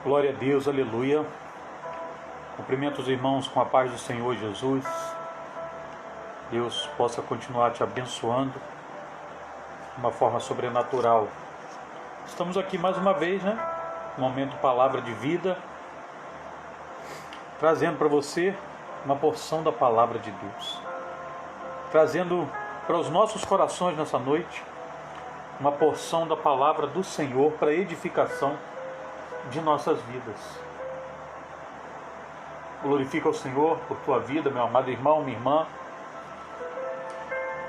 Glória a Deus, aleluia. Cumprimento os irmãos com a paz do Senhor Jesus. Deus possa continuar te abençoando de uma forma sobrenatural. Estamos aqui mais uma vez, Momento Palavra de Vida, trazendo para você uma porção da Palavra de Deus. Trazendo para os nossos corações nessa noite uma porção da Palavra do Senhor para edificação de nossas vidas. Glorifica o Senhor por tua vida, meu amado irmão, minha irmã,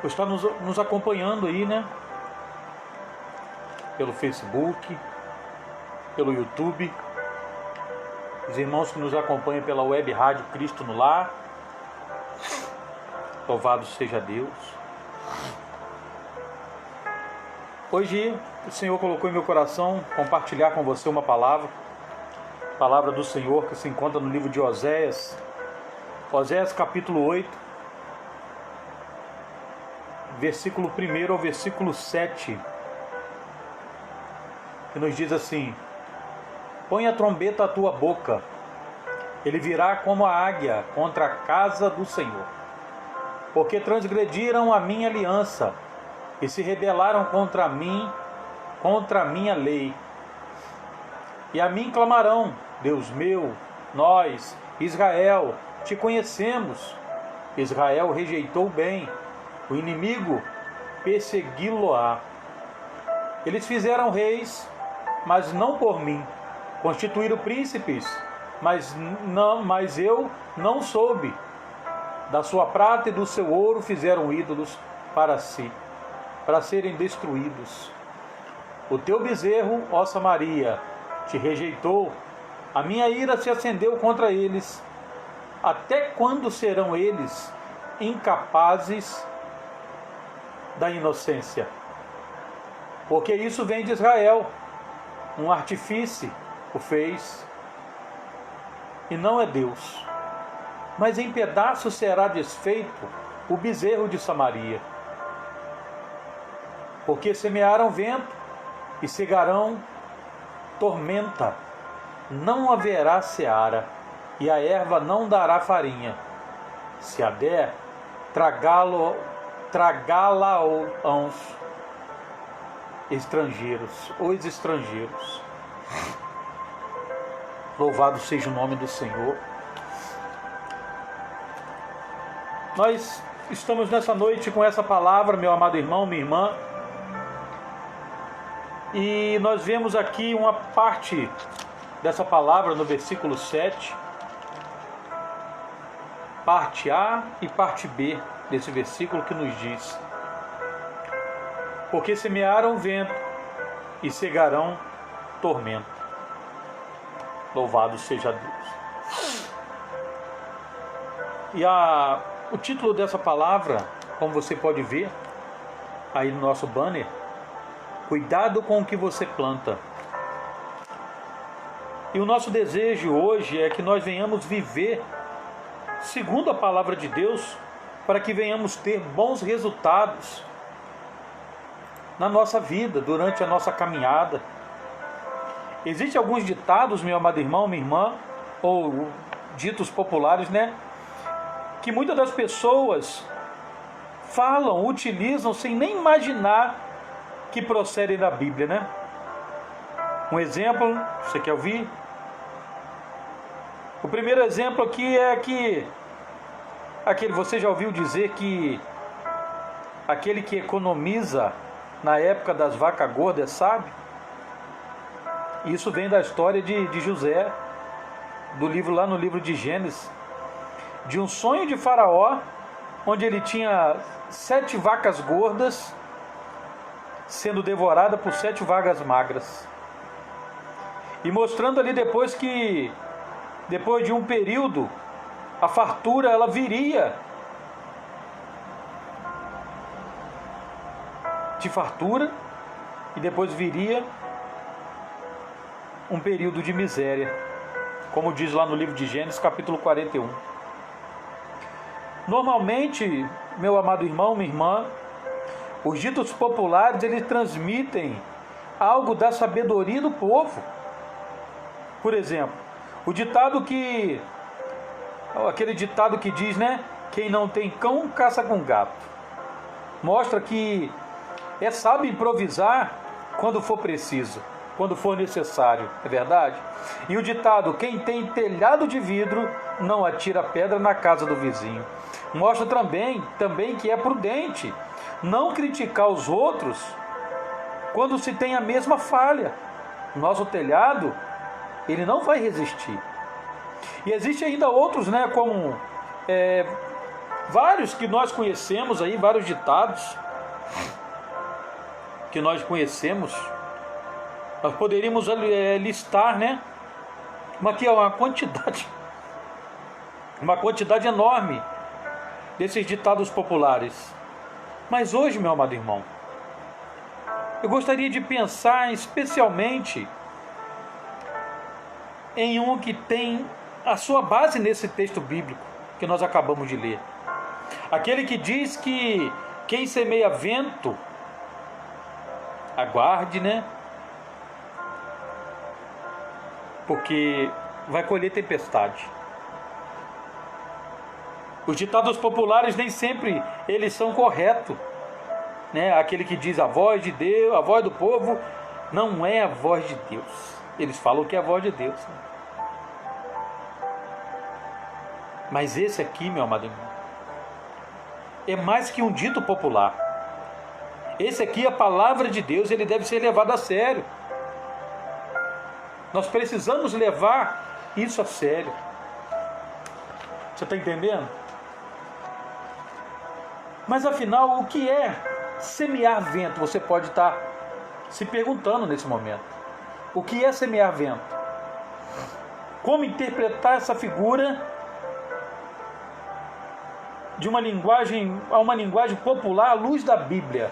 por estar nos acompanhando aí, pelo Facebook, pelo YouTube, os irmãos que nos acompanham pela web rádio Cristo no Lar. Louvado seja Deus. Hoje o Senhor colocou em meu coração compartilhar com você uma palavra do Senhor que se encontra no livro de Oséias, capítulo 8, versículo 1 ao versículo 7, que nos diz assim: põe a trombeta à tua boca, ele virá como a águia contra a casa do Senhor, porque transgrediram a minha aliança e se rebelaram contra mim, contra a minha lei. E a mim clamarão: Deus meu, nós, Israel, te conhecemos. Israel rejeitou o bem, o inimigo persegui-lo-á. Eles fizeram reis, mas não por mim, constituíram príncipes, mas eu não soube. Da sua prata e do seu ouro fizeram ídolos para si, para serem destruídos. O teu bezerro, ó Samaria, te rejeitou, a minha ira se acendeu contra eles. Até quando serão eles incapazes da inocência? Porque isso vem de Israel, um artífice o fez, e não é Deus. Mas em pedaços será desfeito o bezerro de Samaria. Porque semearam vento e cegarão tormenta, não haverá seara, e a erva não dará farinha. Se a der, tragá-la-ão os estrangeiros. Louvado seja o nome do Senhor. Nós estamos nessa noite com essa palavra, meu amado irmão, minha irmã, e nós vemos aqui uma parte dessa palavra no versículo 7, parte A e parte B desse versículo, que nos diz: porque semearam vento e cegarão tormenta. Louvado seja Deus. E o título dessa palavra, como você pode ver aí no nosso banner: cuidado com o que você planta. E o nosso desejo hoje é que nós venhamos viver segundo a palavra de Deus, para que venhamos ter bons resultados na nossa vida, durante a nossa caminhada. Existem alguns ditados, meu amado irmão, minha irmã, ou ditos populares, que muitas das pessoas falam, utilizam sem nem imaginar que procedem da Bíblia, Um exemplo, você quer ouvir? O primeiro exemplo aqui é que você já ouviu dizer que aquele que economiza na época das vacas gordas é sábio? Isso vem da história de José, lá no livro de Gênesis, de um sonho de Faraó, onde ele tinha 7 vacas gordas sendo devorada por 7 vacas magras. E mostrando ali depois que, depois de um período, a fartura ela viria de fartura, e depois viria um período de miséria, como diz lá no livro de Gênesis, capítulo 41. Normalmente, meu amado irmão, minha irmã, os ditos populares, eles transmitem algo da sabedoria do povo. Por exemplo, aquele ditado que diz, né? Quem não tem cão, caça com gato. Mostra que é sábio improvisar quando for preciso, quando for necessário, é verdade? E o ditado, quem tem telhado de vidro, não atira pedra na casa do vizinho. Mostra também que é prudente não criticar os outros quando se tem a mesma falha. Nosso telhado, ele não vai resistir. E existem ainda outros, né, como vários que nós conhecemos aí, vários ditados que nós conhecemos. Nós poderíamos listar, né, uma quantidade enorme desses ditados populares. Mas hoje, meu amado irmão, eu gostaria de pensar especialmente em um que tem a sua base nesse texto bíblico que nós acabamos de ler. Aquele que diz que quem semeia vento, aguarde, né? Porque vai colher tempestade. Os ditados populares nem sempre eles são corretos, né? Aquele que diz a voz de Deus, a voz do povo, não é a voz de Deus. Eles falam que é a voz de Deus. Mas esse aqui, meu amado irmão, é mais que um dito popular. Esse aqui é a palavra de Deus, ele deve ser levado a sério. Nós precisamos levar isso a sério. Você está entendendo? Mas afinal, o que é semear vento? Você pode estar se perguntando nesse momento. O que é semear vento? Como interpretar essa figura de uma linguagem popular à luz da Bíblia?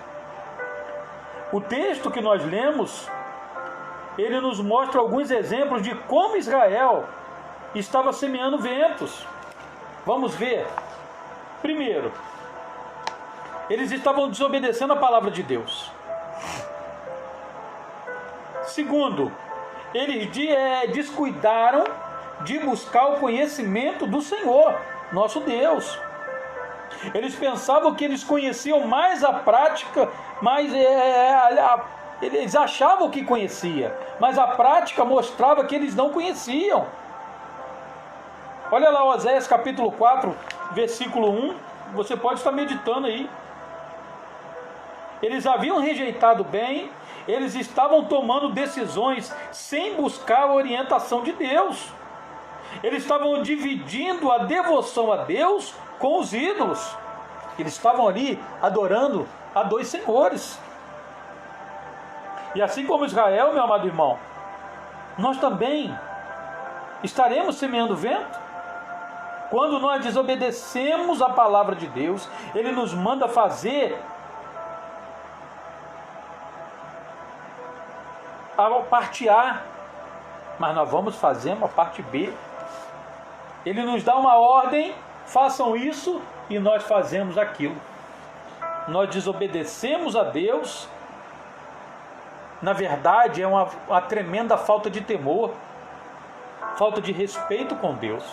O texto que nós lemos, ele nos mostra alguns exemplos de como Israel estava semeando ventos. Vamos ver. Primeiro, eles estavam desobedecendo a palavra de Deus. Segundo, eles descuidaram de buscar o conhecimento do Senhor, nosso Deus. Eles pensavam que eles conheciam mais a prática, mas eles achavam que conhecia, mas a prática mostrava que eles não conheciam. Olha lá Oséias capítulo 4, versículo 1, você pode estar meditando aí. Eles haviam rejeitado o bem, eles estavam tomando decisões sem buscar a orientação de Deus. Eles estavam dividindo a devoção a Deus com os ídolos. Eles estavam ali adorando a dois senhores. E assim como Israel, meu amado irmão, nós também estaremos semeando vento. Quando nós desobedecemos a palavra de Deus, Ele nos manda fazer a parte A, mas nós vamos fazer uma parte B. Ele nos dá uma ordem, façam isso, e nós fazemos aquilo. Nós desobedecemos a Deus. Na verdade, é uma tremenda falta de temor, falta de respeito com Deus.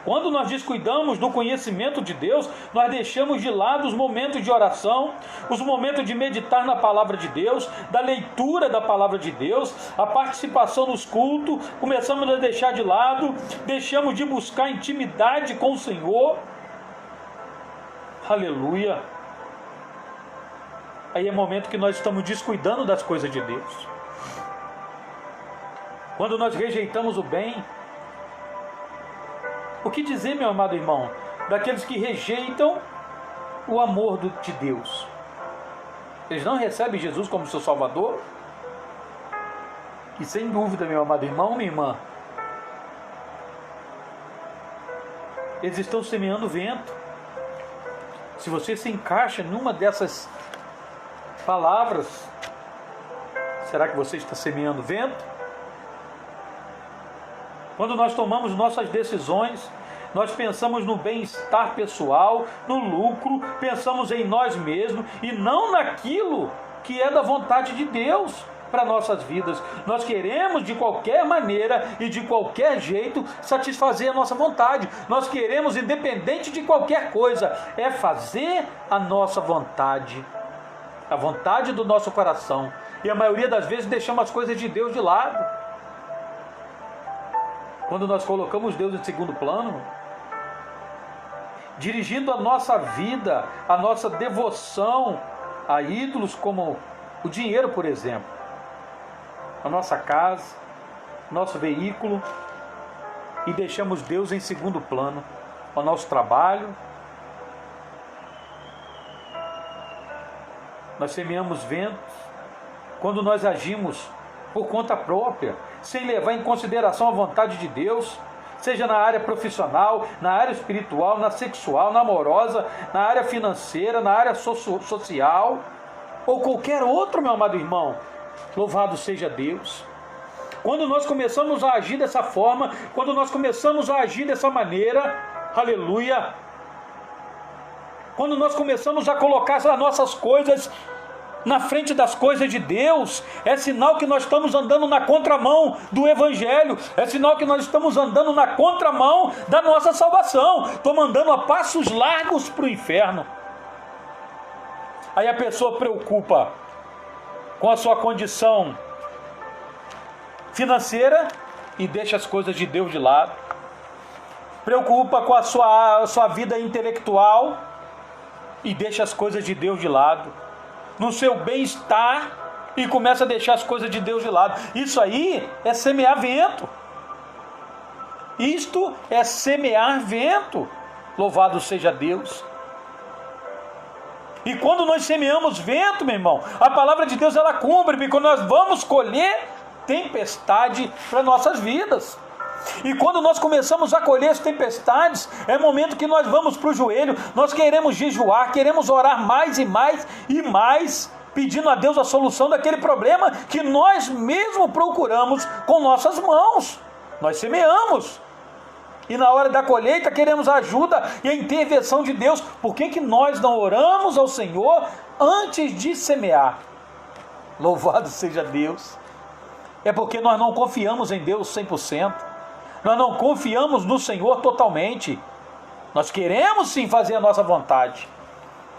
Quando nós descuidamos do conhecimento de Deus, nós deixamos de lado os momentos de oração, os momentos de meditar na palavra de Deus, da leitura da palavra de Deus, a participação nos cultos, começamos a deixar de lado, deixamos de buscar intimidade com o Senhor. Aleluia! Aí é momento que nós estamos descuidando das coisas de Deus. Quando nós rejeitamos o bem, o que dizer, meu amado irmão, daqueles que rejeitam o amor de Deus? Eles não recebem Jesus como seu Salvador? E sem dúvida, meu amado irmão, minha irmã, eles estão semeando vento. Se você se encaixa numa dessas palavras, será que você está semeando vento? Quando nós tomamos nossas decisões, nós pensamos no bem-estar pessoal, no lucro, pensamos em nós mesmos e não naquilo que é da vontade de Deus. para nossas vidas. Nós queremos de qualquer maneira e de qualquer jeito satisfazer a nossa vontade. Nós queremos, independente de qualquer coisa, é fazer a nossa vontade, a vontade do nosso coração. E a maioria das vezes deixamos as coisas de Deus de lado. Quando nós colocamos Deus em segundo plano, dirigindo a nossa vida, a nossa devoção a ídolos como o dinheiro, por exemplo, a nossa casa, nosso veículo, e deixamos Deus em segundo plano, o nosso trabalho. Nós semeamos ventos quando nós agimos por conta própria, sem levar em consideração a vontade de Deus, seja na área profissional, na área espiritual, na sexual, na amorosa, na área financeira, na área social, ou qualquer outro, meu amado irmão. Louvado seja Deus. Quando nós começamos a agir dessa forma, quando nós começamos a agir dessa maneira, aleluia, quando nós começamos a colocar as nossas coisas na frente das coisas de Deus, é sinal que nós estamos andando na contramão do Evangelho, é sinal que nós estamos andando na contramão da nossa salvação, estamos andando a passos largos para o inferno. Aí a pessoa preocupa com a sua condição financeira e deixa as coisas de Deus de lado, preocupa com a sua vida intelectual e deixa as coisas de Deus de lado, no seu bem-estar, e começa a deixar as coisas de Deus de lado. Isso aí é semear vento. Isto é semear vento. Louvado seja Deus. E quando nós semeamos vento, meu irmão, a palavra de Deus ela cumpre, porque nós vamos colher tempestade para nossas vidas. E quando nós começamos a colher as tempestades, é momento que nós vamos para o joelho, nós queremos jejuar, queremos orar mais e mais e mais, pedindo a Deus a solução daquele problema que nós mesmos procuramos com nossas mãos. Nós semeamos. E na hora da colheita queremos a ajuda e a intervenção de Deus. Por que nós não oramos ao Senhor antes de semear? Louvado seja Deus. É porque nós não confiamos em Deus 100%. Nós não confiamos no Senhor totalmente. Nós queremos sim fazer a nossa vontade.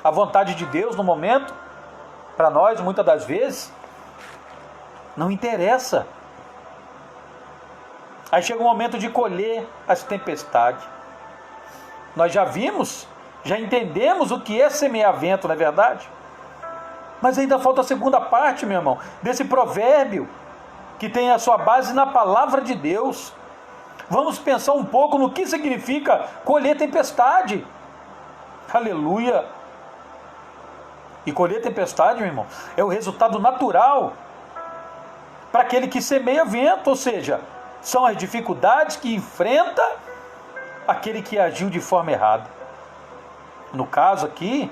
A vontade de Deus no momento, para nós muitas das vezes, não interessa. Aí chega o momento de colher as tempestades. Nós já vimos, já entendemos o que é semear vento, não é verdade? Mas ainda falta a segunda parte, meu irmão, desse provérbio, que tem a sua base na palavra de Deus. Vamos pensar um pouco no que significa colher tempestade. Aleluia! E colher tempestade, meu irmão, é o resultado natural para aquele que semeia vento, ou seja, são as dificuldades que enfrenta aquele que agiu de forma errada. No caso aqui,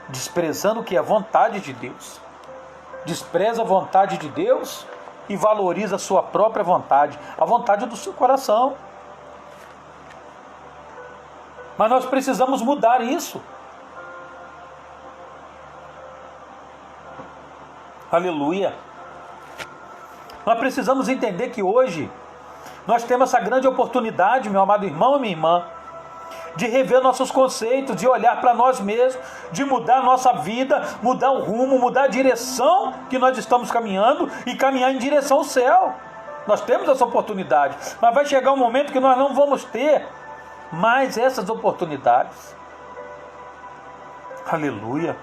desprezando o que é a vontade de Deus. Despreza a vontade de Deus e valoriza a sua própria vontade, a vontade do seu coração. Mas nós precisamos mudar isso. Aleluia! Nós precisamos entender que hoje nós temos essa grande oportunidade, meu amado irmão e minha irmã, de rever nossos conceitos, de olhar para nós mesmos, de mudar a nossa vida, mudar o rumo, mudar a direção que nós estamos caminhando e caminhar em direção ao céu. Nós temos essa oportunidade, mas vai chegar um momento que nós não vamos ter mais essas oportunidades. Aleluia!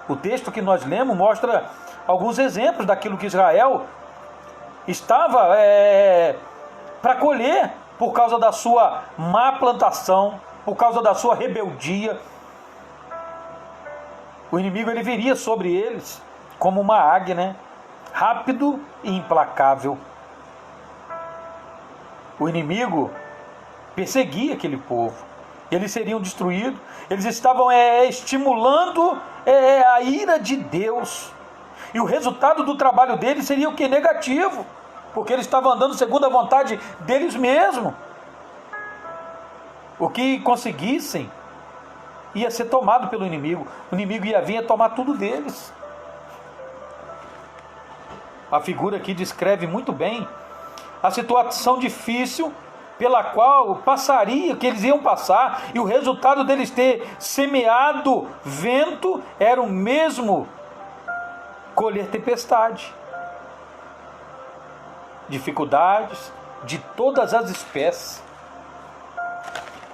O texto que nós lemos mostra alguns exemplos daquilo que Israel estava para colher por causa da sua má plantação, por causa da sua rebeldia. O inimigo ele viria sobre eles como uma águia, né? Rápido e implacável. O inimigo perseguia aquele povo. Eles seriam destruídos. Eles estavam estimulando a ira de Deus. E o resultado do trabalho deles seria o que? Negativo. Porque eles estavam andando segundo a vontade deles mesmos. O que conseguissem ia ser tomado pelo inimigo. O inimigo ia vir a tomar tudo deles. A figura aqui descreve muito bem a situação difícil pela qual que eles iam passar, e o resultado deles ter semeado vento era o mesmo colher tempestade, dificuldades de todas as espécies.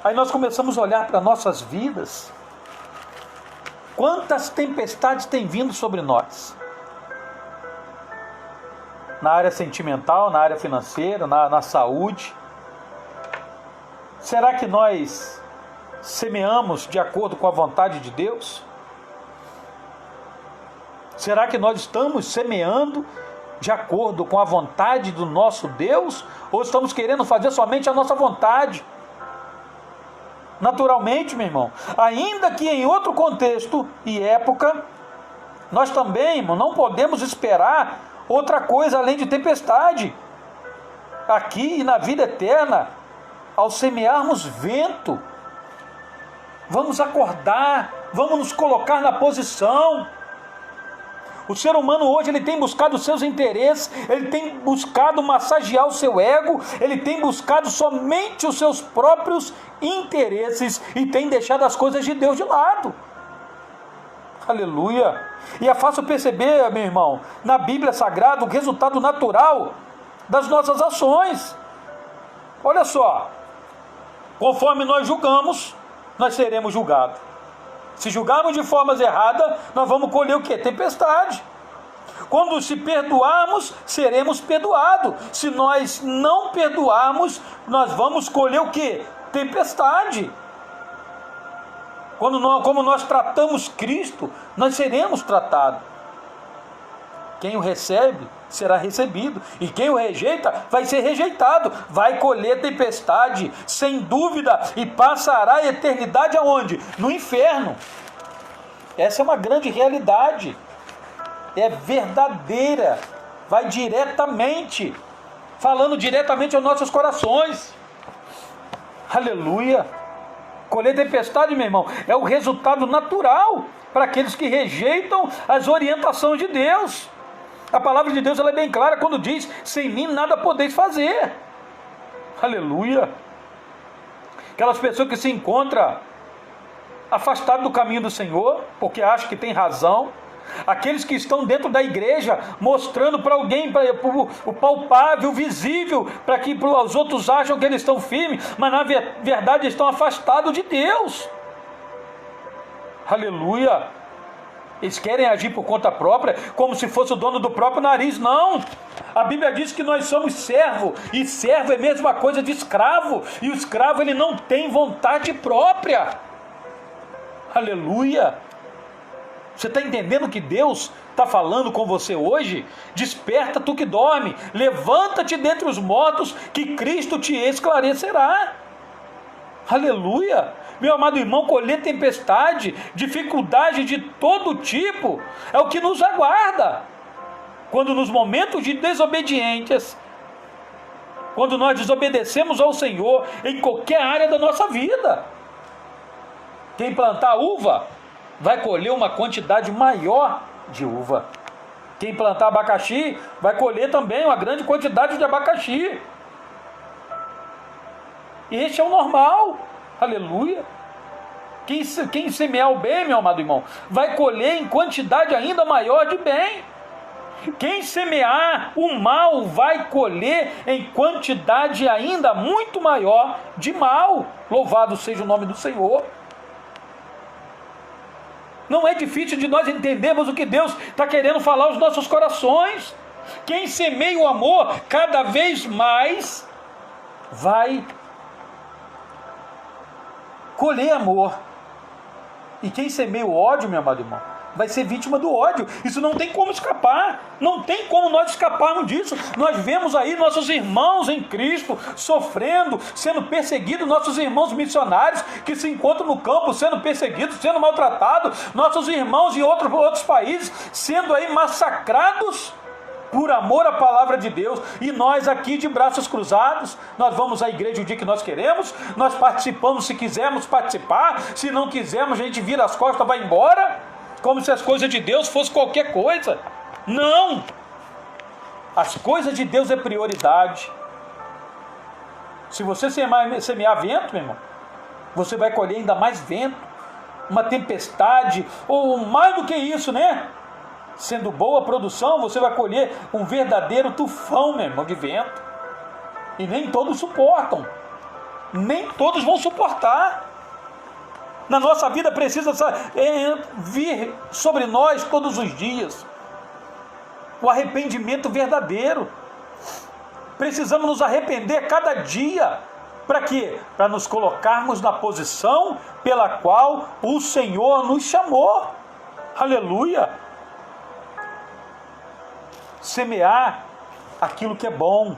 Aí nós começamos a olhar para nossas vidas. Quantas tempestades têm vindo sobre nós? Na área sentimental, na área financeira, na saúde. Será que nós semeamos de acordo com a vontade de Deus? Será que nós estamos semeando de acordo com a vontade do nosso Deus? Ou estamos querendo fazer somente a nossa vontade? Naturalmente, meu irmão, ainda que em outro contexto e época, nós também, irmão, não podemos esperar outra coisa além de tempestade. Aqui e na vida eterna, ao semearmos vento, vamos acordar, vamos nos colocar na posição. O ser humano hoje, ele tem buscado os seus interesses, ele tem buscado massagear o seu ego, ele tem buscado somente os seus próprios interesses e tem deixado as coisas de Deus de lado. Aleluia! E é fácil perceber, meu irmão, na Bíblia Sagrada, o resultado natural das nossas ações. Olha só, conforme nós julgamos, nós seremos julgados. Se julgarmos de formas erradas, nós vamos colher o quê? Tempestade. Quando se perdoarmos, seremos perdoados. Se nós não perdoarmos, nós vamos colher o quê? Tempestade. Como nós tratamos Cristo, nós seremos tratados. Quem o recebe, será recebido. E quem o rejeita, vai ser rejeitado. Vai colher tempestade, sem dúvida, e passará a eternidade aonde? No inferno. Essa é uma grande realidade. É verdadeira. Vai diretamente, falando diretamente aos nossos corações. Aleluia. Colher tempestade, meu irmão, é o resultado natural para aqueles que rejeitam as orientações de Deus. A palavra de Deus, ela é bem clara quando diz: sem mim nada podeis fazer. Aleluia. Aquelas pessoas que se encontram afastadas do caminho do Senhor, porque acham que tem razão. Aqueles que estão dentro da igreja, mostrando para alguém o palpável, o visível, para que os outros acham que eles estão firmes, mas na verdade estão afastados de Deus. Aleluia. Eles querem agir por conta própria, como se fosse o dono do próprio nariz. Não! A Bíblia diz que nós somos servo, e servo é a mesma coisa de escravo, e o escravo, ele não tem vontade própria. Aleluia! Você está entendendo que Deus está falando com você hoje? Desperta tu que dorme, levanta-te dentre os mortos, que Cristo te esclarecerá. Aleluia! Meu amado irmão, colher tempestade, dificuldade de todo tipo, é o que nos aguarda. Quando nos momentos de desobedientes, quando nós desobedecemos ao Senhor em qualquer área da nossa vida. Quem plantar uva, vai colher uma quantidade maior de uva. Quem plantar abacaxi, vai colher também uma grande quantidade de abacaxi. Este é o normal. Aleluia. Quem semear o bem, meu amado irmão, vai colher em quantidade ainda maior de bem. Quem semear o mal, vai colher em quantidade ainda muito maior de mal. Louvado seja o nome do Senhor. Não é difícil de nós entendermos o que Deus está querendo falar aos nossos corações. Quem semeia o amor, cada vez mais vai colher amor. E quem semeia o ódio, meu amado irmão, vai ser vítima do ódio. Isso não tem como escapar. Não tem como nós escaparmos disso. Nós vemos aí nossos irmãos em Cristo sofrendo, sendo perseguidos, nossos irmãos missionários que se encontram no campo sendo perseguidos, sendo maltratados, nossos irmãos em outros países sendo aí massacrados por amor à palavra de Deus. E nós aqui de braços cruzados, nós vamos à igreja o dia que nós queremos, nós participamos se quisermos participar, se não quisermos a gente vira as costas e vai embora, como se as coisas de Deus fossem qualquer coisa. Não! As coisas de Deus é prioridade. Se você semear vento, meu irmão, você vai colher ainda mais vento, uma tempestade, ou mais do que isso, né? Sendo boa a produção, você vai colher um verdadeiro tufão, meu irmão, de vento. E nem todos suportam. Nem todos vão suportar. Na nossa vida precisa vir sobre nós todos os dias o arrependimento verdadeiro. Precisamos nos arrepender cada dia. Para quê? Para nos colocarmos na posição pela qual o Senhor nos chamou. Aleluia! Semear aquilo que é bom.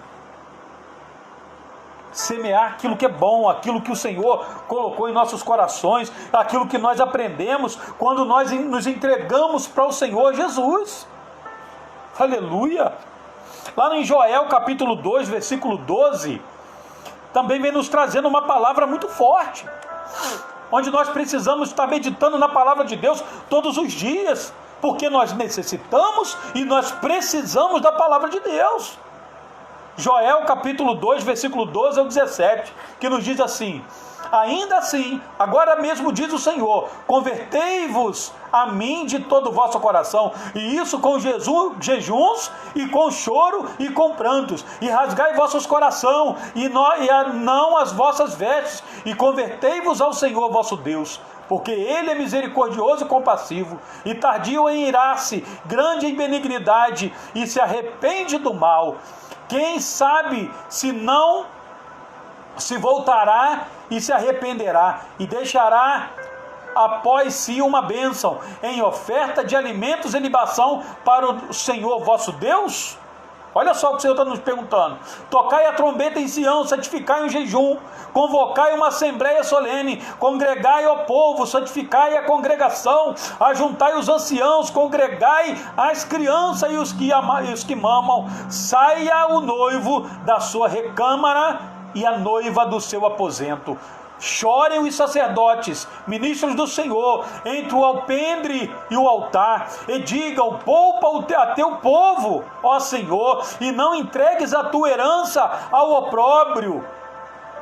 Semear aquilo que é bom, aquilo que o Senhor colocou em nossos corações, aquilo que nós aprendemos quando nós nos entregamos para o Senhor Jesus. Aleluia! Lá em Joel capítulo 2, versículo 12, também vem nos trazendo uma palavra muito forte, onde nós precisamos estar meditando na palavra de Deus todos os dias, porque nós necessitamos e nós precisamos da palavra de Deus. Joel capítulo 2, versículo 12 ao 17, que nos diz assim: ainda assim, agora mesmo diz o Senhor, convertei-vos a mim de todo o vosso coração, e isso com jejuns, e com choro, e com prantos, e rasgai vossos coração, e não as vossas vestes, e convertei-vos ao Senhor vosso Deus, porque Ele é misericordioso e compassivo, e tardio em irar-se, grande em benignidade, e se arrepende do mal. Quem sabe se não se voltará e se arrependerá, e deixará após si uma bênção, em oferta de alimentos e libação para o Senhor vosso Deus? Olha só o que o Senhor está nos perguntando. Tocai a trombeta em Sião, santificai um jejum, convocai uma assembleia solene, congregai ao povo, santificai a congregação, ajuntai os anciãos, congregai as crianças e os que mamam, saia o noivo da sua recâmara e a noiva do seu aposento. Chorem os sacerdotes, ministros do Senhor, entre o alpendre e o altar, e digam: poupa a teu povo, ó Senhor, e não entregues a tua herança ao opróbrio,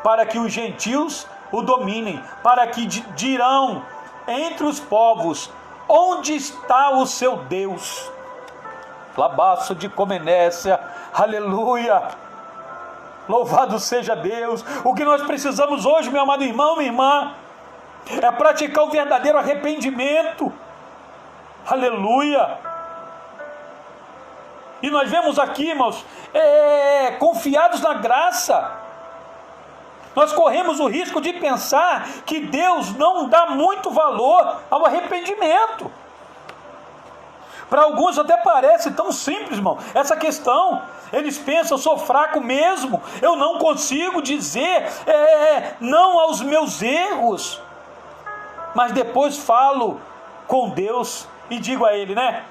para que os gentios o dominem, para que dirão entre os povos: onde está o seu Deus? Labaço de Comenécia, aleluia! Louvado seja Deus. O que nós precisamos hoje, meu amado irmão, minha irmã, é praticar o verdadeiro arrependimento. Aleluia. E nós vemos aqui, irmãos, confiados na graça, nós corremos o risco de pensar que Deus não dá muito valor ao arrependimento. Para alguns até parece tão simples, irmão, essa questão. Eles pensam: eu sou fraco mesmo, eu não consigo dizer não aos meus erros. Mas depois falo com Deus e digo a Ele, né?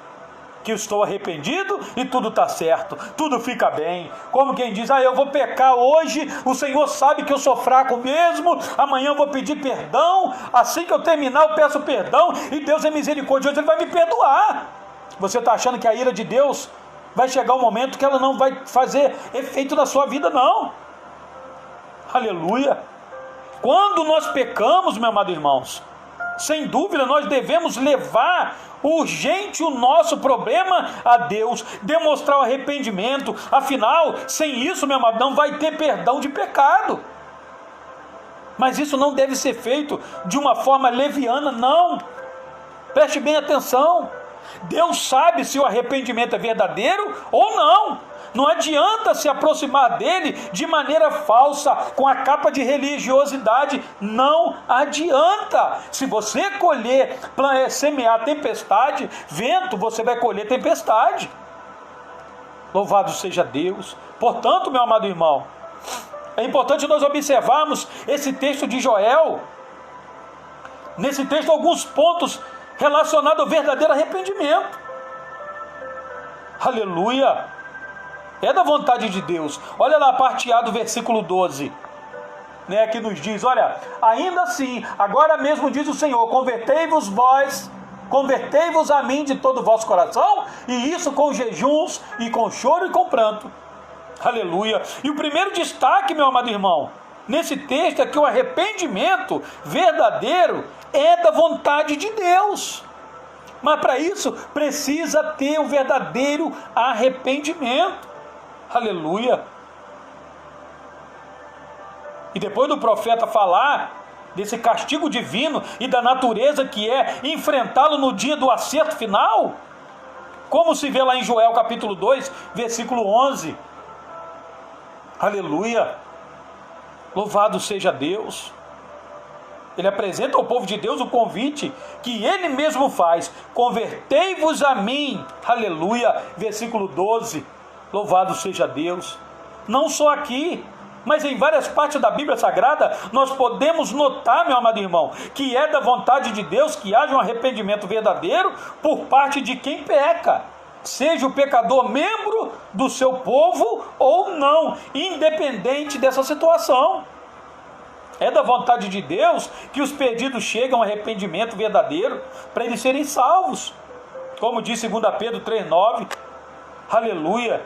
Que eu estou arrependido e tudo está certo, tudo fica bem. Como quem diz: eu vou pecar hoje, o Senhor sabe que eu sou fraco mesmo, amanhã eu vou pedir perdão, assim que eu terminar eu peço perdão, e Deus é misericordioso, Ele vai me perdoar. Você está achando que a ira de Deus vai chegar um momento que ela não vai fazer efeito na sua vida? Não. Aleluia. Quando nós pecamos, meus amados irmãos, sem dúvida nós devemos levar urgente o nosso problema a Deus, demonstrar o arrependimento. Afinal, sem isso, meu amado, não vai ter perdão de pecado. Mas isso não deve ser feito de uma forma leviana, não. Preste bem atenção. Deus sabe se o arrependimento é verdadeiro ou não. Não adianta se aproximar dele de maneira falsa, com a capa de religiosidade. Não adianta. Se você semear tempestade, vento, você vai colher tempestade. Louvado seja Deus. Portanto, meu amado irmão, é importante nós observarmos esse texto de Joel. Nesse texto, alguns pontos relacionado ao verdadeiro arrependimento. Aleluia. É da vontade de Deus. Olha lá a parte A do versículo 12, né, que nos diz: olha, ainda assim, agora mesmo diz o Senhor, convertei-vos vós convertei-vos a mim de todo o vosso coração, e isso com jejuns, e com choro e com pranto. Aleluia. E o primeiro destaque, meu amado irmão, nesse texto é que o arrependimento verdadeiro é da vontade de Deus. Mas para isso precisa ter o verdadeiro arrependimento. Aleluia. E depois do profeta falar desse castigo divino e da natureza que é enfrentá-lo no dia do acerto final, como se vê lá em Joel capítulo 2, versículo 11. Aleluia. Louvado seja Deus. Ele apresenta ao povo de Deus o convite que ele mesmo faz: convertei-vos a mim. Aleluia. Versículo 12. Louvado seja Deus. Não só aqui, mas em várias partes da Bíblia Sagrada, nós podemos notar, meu amado irmão, que é da vontade de Deus que haja um arrependimento verdadeiro por parte de quem peca, seja o pecador membro do seu povo ou não, independente dessa situação. É da vontade de Deus que os perdidos cheguem ao arrependimento verdadeiro para eles serem salvos, como diz 2 Pedro 3,9. Aleluia.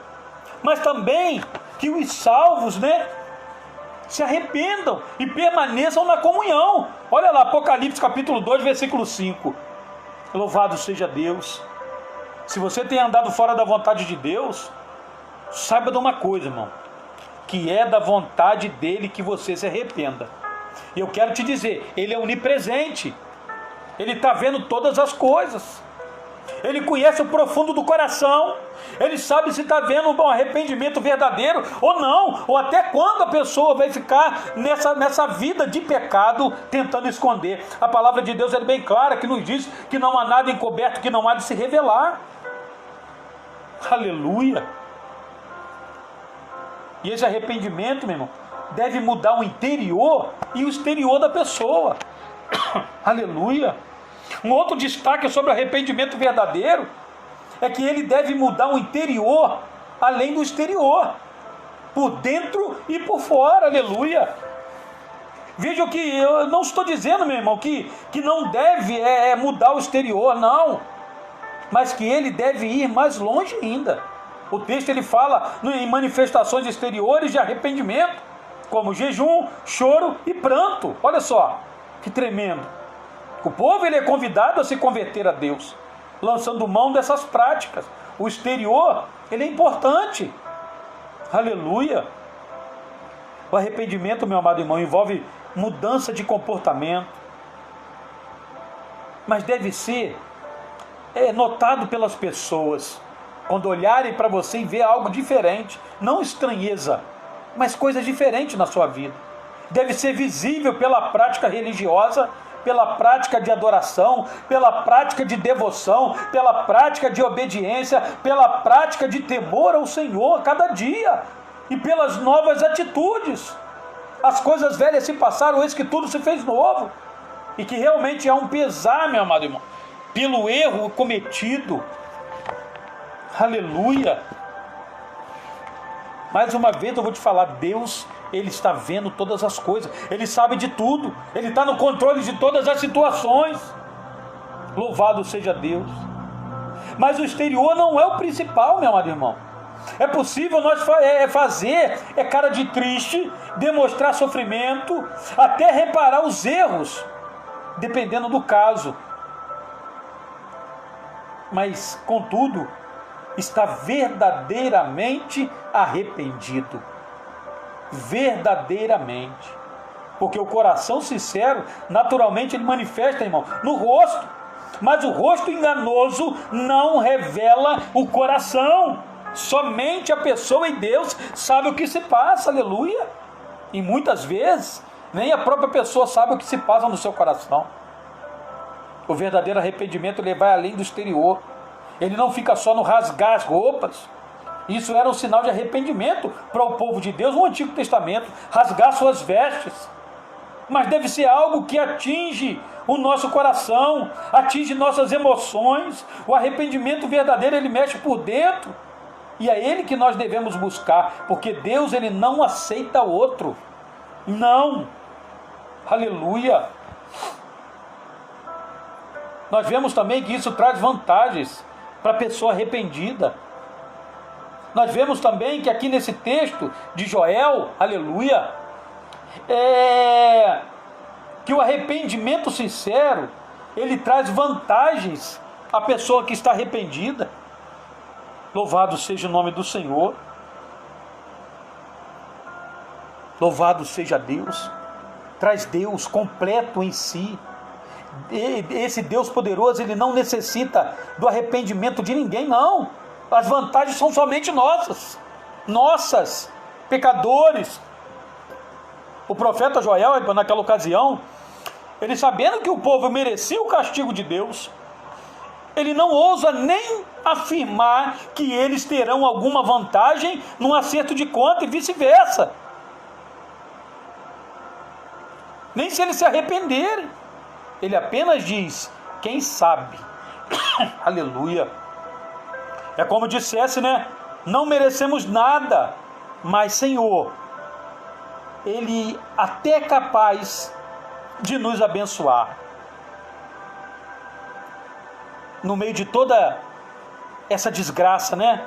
Mas também que os salvos, se arrependam e permaneçam na comunhão. Olha lá, Apocalipse capítulo 2, versículo 5. Louvado seja Deus. Se você tem andado fora da vontade de Deus, saiba de uma coisa, irmão, que é da vontade dele que você se arrependa. E eu quero te dizer, ele é onipresente, ele está vendo todas as coisas, ele conhece o profundo do coração, ele sabe se está vendo um arrependimento verdadeiro ou não, ou até quando a pessoa vai ficar nessa vida de pecado tentando esconder. A palavra de Deus é bem clara, que nos diz que não há nada encoberto que não há de se revelar. Aleluia. E esse arrependimento, meu irmão, deve mudar o interior e o exterior da pessoa. Aleluia. Um outro destaque sobre o arrependimento verdadeiro é que ele deve mudar o interior além do exterior, por dentro e por fora. Aleluia. Veja que eu não estou dizendo, meu irmão, que não deve mudar o exterior, não, mas que ele deve ir mais longe ainda. O texto ele fala em manifestações exteriores de arrependimento, como jejum, choro e pranto. Olha só, que tremendo. O povo ele é convidado a se converter a Deus, lançando mão dessas práticas. O exterior ele é importante. Aleluia. O arrependimento, meu amado irmão, envolve mudança de comportamento, mas deve ser notado pelas pessoas. Quando olharem para você e ver algo diferente, não estranheza, mas coisas diferentes na sua vida. Deve ser visível pela prática religiosa, pela prática de adoração, pela prática de devoção, pela prática de obediência, pela prática de temor ao Senhor cada dia, e pelas novas atitudes. As coisas velhas se passaram, eis que tudo se fez novo. E que realmente há um pesar, meu amado irmão, pelo erro cometido. Aleluia. Mais uma vez eu vou te falar, Deus, Ele está vendo todas as coisas, Ele sabe de tudo, Ele está no controle de todas as situações. Louvado seja Deus. Mas o exterior não é o principal, meu amado irmão. É possível nós fazer cara de triste, demonstrar sofrimento, até reparar os erros, dependendo do caso. Mas, contudo, está verdadeiramente arrependido. Verdadeiramente. Porque o coração sincero, naturalmente, ele manifesta, irmão, no rosto. Mas o rosto enganoso não revela o coração. Somente a pessoa e Deus sabe o que se passa, aleluia. E muitas vezes, nem a própria pessoa sabe o que se passa no seu coração. O verdadeiro arrependimento ele vai além do exterior. Ele não fica só no rasgar as roupas. Isso era um sinal de arrependimento para o povo de Deus no Antigo Testamento, rasgar suas vestes. Mas deve ser algo que atinge o nosso coração, atinge nossas emoções. O arrependimento verdadeiro, ele mexe por dentro. E é ele que nós devemos buscar, porque Deus ele não aceita outro. Não. Aleluia. Nós vemos também que isso traz vantagens para a pessoa arrependida. Nós vemos também que aqui nesse texto de Joel, aleluia, que o arrependimento sincero, ele traz vantagens à pessoa que está arrependida. Louvado seja o nome do Senhor. Louvado seja Deus. Traz Deus completo em si. Esse Deus poderoso, ele não necessita do arrependimento de ninguém, não. As vantagens são somente nossas, pecadores. O profeta Joel, naquela ocasião, ele sabendo que o povo merecia o castigo de Deus, ele não ousa nem afirmar que eles terão alguma vantagem num acerto de conta e vice-versa. Nem se eles se arrependerem. Ele apenas diz, quem sabe. Aleluia. É como dissesse, né? Não merecemos nada, mas Senhor, Ele até é capaz de nos abençoar. No meio de toda essa desgraça, né?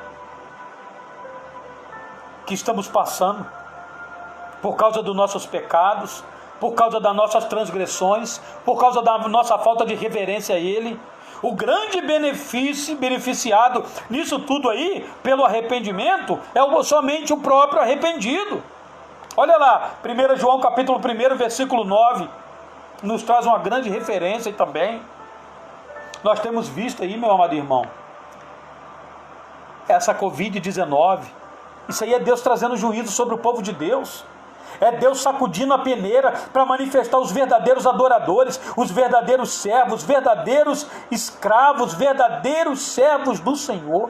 Que estamos passando, por causa dos nossos pecados, por causa das nossas transgressões, por causa da nossa falta de reverência a Ele. O grande beneficiado nisso tudo aí, pelo arrependimento, é somente o próprio arrependido. Olha lá, 1 João capítulo 1, versículo 9, nos traz uma grande referência também. Nós temos visto aí, meu amado irmão, essa Covid-19, isso aí é Deus trazendo juízo sobre o povo de Deus. É Deus sacudindo a peneira para manifestar os verdadeiros adoradores, os verdadeiros servos, verdadeiros escravos, verdadeiros servos do Senhor.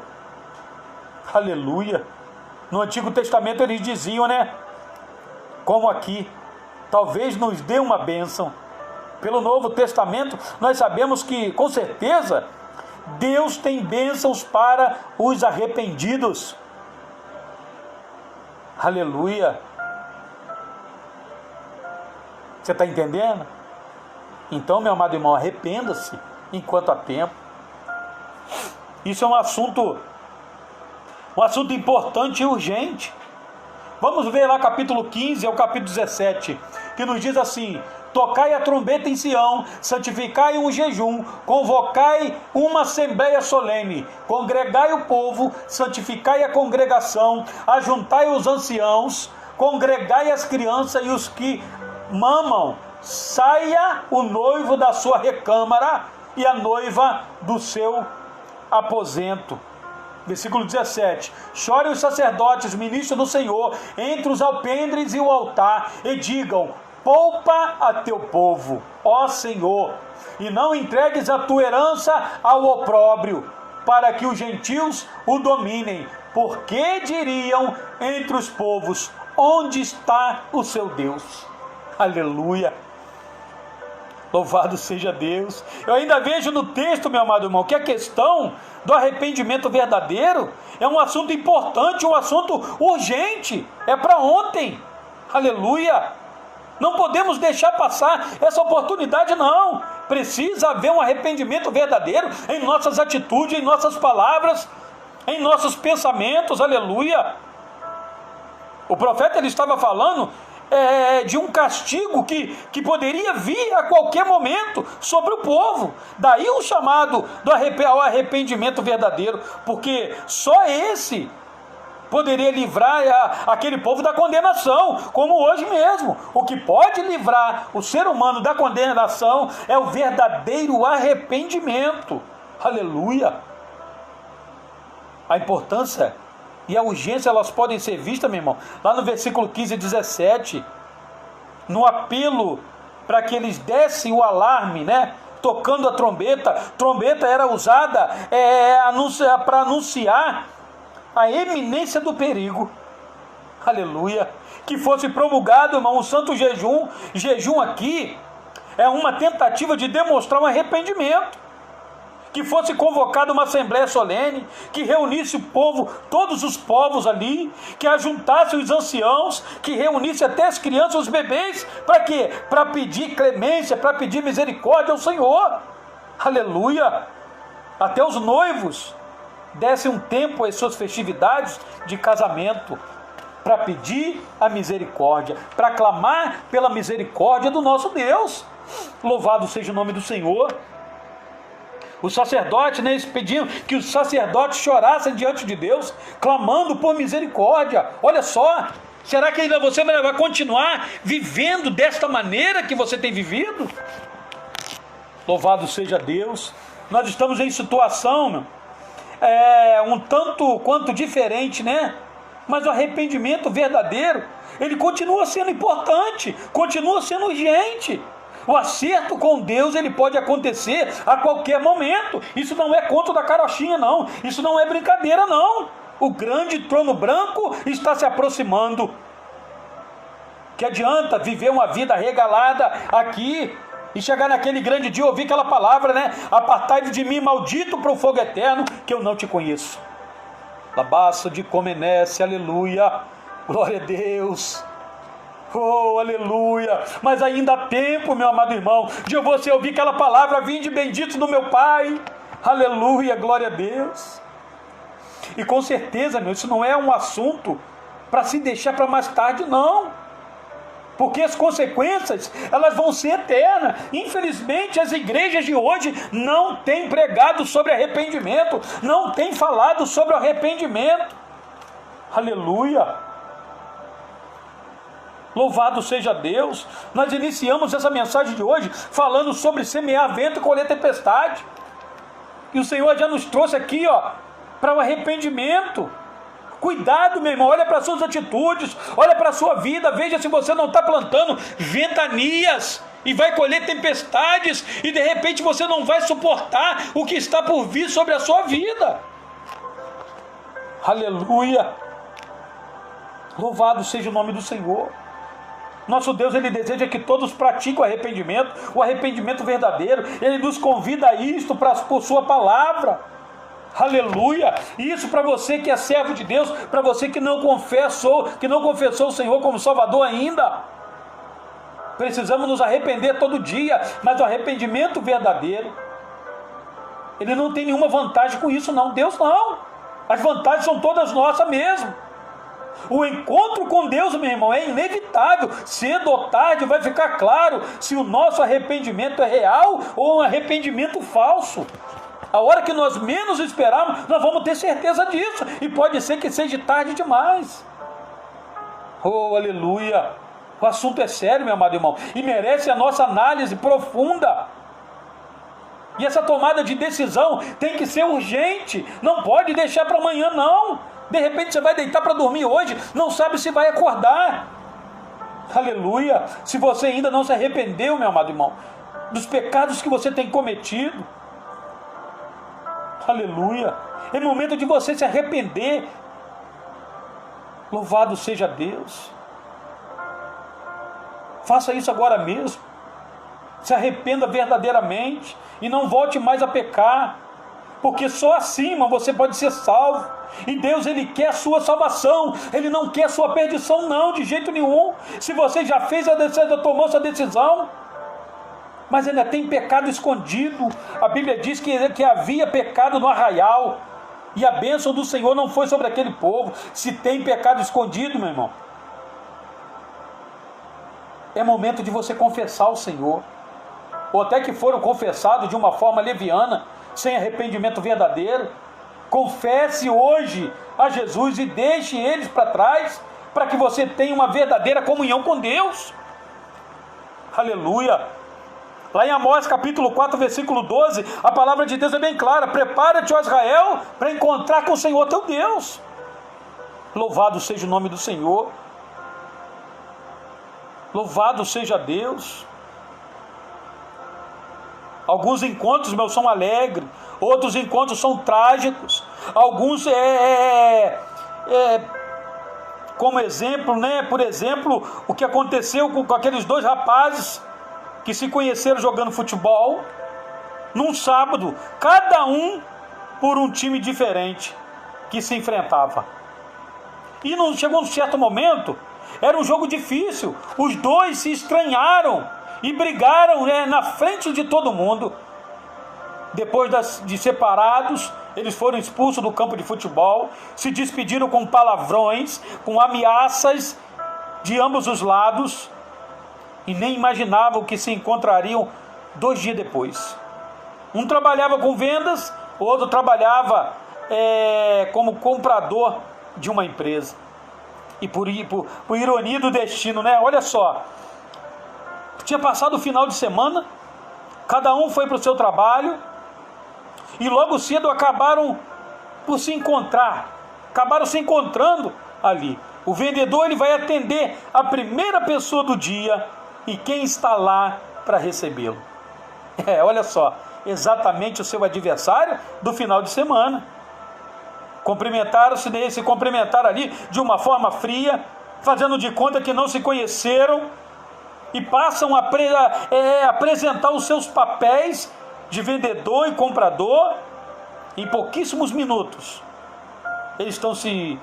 Aleluia. No Antigo Testamento eles diziam, né? Como aqui, talvez nos dê uma bênção. Pelo Novo Testamento nós sabemos que, com certeza, Deus tem bênçãos para os arrependidos. Aleluia. Você está entendendo? Então, meu amado irmão, arrependa-se enquanto há tempo. Isso é um assunto importante e urgente. Vamos ver lá capítulo 15 ao capítulo 17, que nos diz assim: tocai a trombeta em Sião, santificai um jejum, convocai uma assembleia solene, congregai o povo, santificai a congregação, ajuntai os anciãos, congregai as crianças e os que mamam, saia o noivo da sua recâmara e a noiva do seu aposento. Versículo 17: chorem os sacerdotes, ministros do Senhor, entre os alpendres e o altar, e digam: poupa a teu povo, ó Senhor, e não entregues a tua herança ao opróbrio, para que os gentios o dominem, porque diriam entre os povos: onde está o seu Deus? Aleluia. Louvado seja Deus. Eu ainda vejo no texto, meu amado irmão, que a questão do arrependimento verdadeiro é um assunto importante, um assunto urgente. É para ontem. Aleluia. Não podemos deixar passar essa oportunidade, não. Precisa haver um arrependimento verdadeiro em nossas atitudes, em nossas palavras, em nossos pensamentos. Aleluia. O profeta, ele estava falando de um castigo que poderia vir a qualquer momento sobre o povo. Daí o chamado ao arrependimento verdadeiro, porque só esse poderia livrar aquele povo da condenação, como hoje mesmo. O que pode livrar o ser humano da condenação é o verdadeiro arrependimento. Aleluia. A importância e a urgência, elas podem ser vistas, meu irmão, lá no versículo 15 e 17, no apelo para que eles dessem o alarme, né? Tocando a trombeta. Trombeta era usada para anunciar a eminência do perigo. Aleluia. Que fosse promulgado, irmão, um santo jejum. Jejum aqui é uma tentativa de demonstrar um arrependimento. Que fosse convocada uma assembleia solene, que reunisse o povo, todos os povos ali, que ajuntasse os anciãos, que reunisse até as crianças, os bebês, para quê? Para pedir clemência, para pedir misericórdia ao Senhor. Aleluia! Até os noivos dessem um tempo às suas festividades de casamento para pedir a misericórdia, para clamar pela misericórdia do nosso Deus. Louvado seja o nome do Senhor. Os sacerdotes, eles pediam que os sacerdotes chorassem diante de Deus, clamando por misericórdia. Olha só, será que ainda você vai continuar vivendo desta maneira que você tem vivido? Louvado seja Deus. Nós estamos em situação um tanto quanto diferente, né? Mas o arrependimento verdadeiro, ele continua sendo importante, continua sendo urgente. O acerto com Deus, ele pode acontecer a qualquer momento. Isso não é conto da carochinha, não. Isso não é brincadeira, não. O grande trono branco está se aproximando. Que adianta viver uma vida regalada aqui e chegar naquele grande dia, ouvir aquela palavra, né? Apartai-vos de mim, maldito, para o fogo eterno, que eu não te conheço. Labaço de Comenece, aleluia, glória a Deus. Oh, aleluia, mas ainda há tempo, meu amado irmão, de você ouvir aquela palavra, vinde bendito do meu Pai, aleluia, glória a Deus. E com certeza, meu, isso não é um assunto para se deixar para mais tarde, não, porque as consequências, elas vão ser eternas. Infelizmente, as igrejas de hoje não têm pregado sobre arrependimento, não têm falado sobre arrependimento, aleluia. Louvado seja Deus. Nós iniciamos essa mensagem de hoje falando sobre semear vento e colher tempestade. E o Senhor já nos trouxe aqui, para o arrependimento. Cuidado, meu irmão, olha para as suas atitudes, olha para a sua vida, veja se você não está plantando ventanias e vai colher tempestades, e de repente você não vai suportar o que está por vir sobre a sua vida. Aleluia. Louvado seja o nome do Senhor. Nosso Deus, ele deseja que todos pratiquem o arrependimento verdadeiro. Ele nos convida a isto por sua palavra. Aleluia. Isso para você que é servo de Deus, para você que não confessou o Senhor como Salvador ainda. Precisamos nos arrepender todo dia, mas o arrependimento verdadeiro, ele não tem nenhuma vantagem com isso, não. Deus não. As vantagens são todas nossas mesmo. O encontro com Deus, meu irmão, é inevitável. Cedo ou tarde vai ficar claro se o nosso arrependimento é real ou um arrependimento falso. A hora que nós menos esperarmos, nós vamos ter certeza disso. E pode ser que seja tarde demais. Oh, aleluia. O assunto é sério, meu amado irmão, e merece a nossa análise profunda. E essa tomada de decisão tem que ser urgente. Não pode deixar para amanhã, não. De repente você vai deitar para dormir hoje, não sabe se vai acordar. Aleluia. Se você ainda não se arrependeu, meu amado irmão, dos pecados que você tem cometido, aleluia, é momento de você se arrepender. Louvado seja Deus. Faça isso agora mesmo. Se arrependa verdadeiramente e não volte mais a pecar, porque só assim, irmão, você pode ser salvo. E Deus, ele quer a sua salvação, ele não quer a sua perdição, não, de jeito nenhum. Se você já fez a decisão, tomou essa decisão, mas ainda tem pecado escondido, a Bíblia diz que havia pecado no arraial, e a bênção do Senhor não foi sobre aquele povo. Se tem pecado escondido, meu irmão, é momento de você confessar ao Senhor, ou até que foram confessados de uma forma leviana, sem arrependimento verdadeiro. Confesse hoje a Jesus e deixe eles para trás, para que você tenha uma verdadeira comunhão com Deus. Aleluia. Lá em Amós capítulo 4, versículo 12, a palavra de Deus é bem clara: prepara-te, ó Israel, para encontrar com o Senhor teu Deus. Louvado seja o nome do Senhor. Louvado seja Deus. Alguns encontros, meus, são alegres, outros encontros são trágicos. Alguns como exemplo, né? Por exemplo, o que aconteceu com aqueles dois rapazes que se conheceram jogando futebol num sábado, cada um por um time diferente que se enfrentava. E chegou um certo momento, era um jogo difícil, os dois se estranharam e brigaram, na frente de todo mundo. Depois de separados, eles foram expulsos do campo de futebol, se despediram com palavrões, com ameaças de ambos os lados, e nem imaginavam que se encontrariam 2 dias depois. Um trabalhava com vendas, o outro trabalhava como comprador de uma empresa. E por ironia do destino, né? Olha só, tinha passado o final de semana, cada um foi para o seu trabalho, e logo cedo acabaram se encontrando ali. O vendedor, ele vai atender a primeira pessoa do dia, e quem está lá para recebê-lo? Olha só, exatamente o seu adversário do final de semana. Se cumprimentaram ali de uma forma fria, fazendo de conta que não se conheceram, e passam a apresentar os seus papéis de vendedor e comprador. Em pouquíssimos minutos eles estão se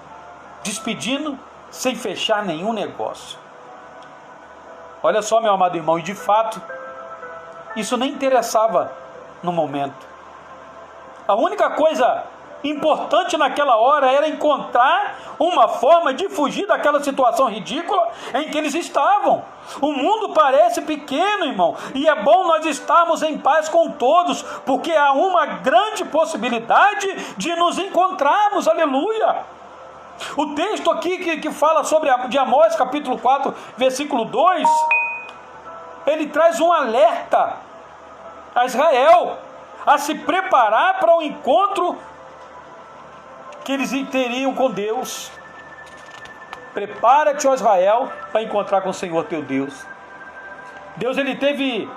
despedindo sem fechar nenhum negócio. Olha só, meu amado irmão, e de fato isso nem interessava no momento. A única coisa importante naquela hora era encontrar uma forma de fugir daquela situação ridícula em que eles estavam. O mundo parece pequeno, irmão, e é bom nós estarmos em paz com todos, porque há uma grande possibilidade de nos encontrarmos. Aleluia! O texto aqui que fala de Amós, capítulo 4, versículo 2, ele traz um alerta a Israel a se preparar para o encontro que eles teriam com Deus. Prepara-te, ó Israel, para encontrar com o Senhor teu Deus. Deus, ele teve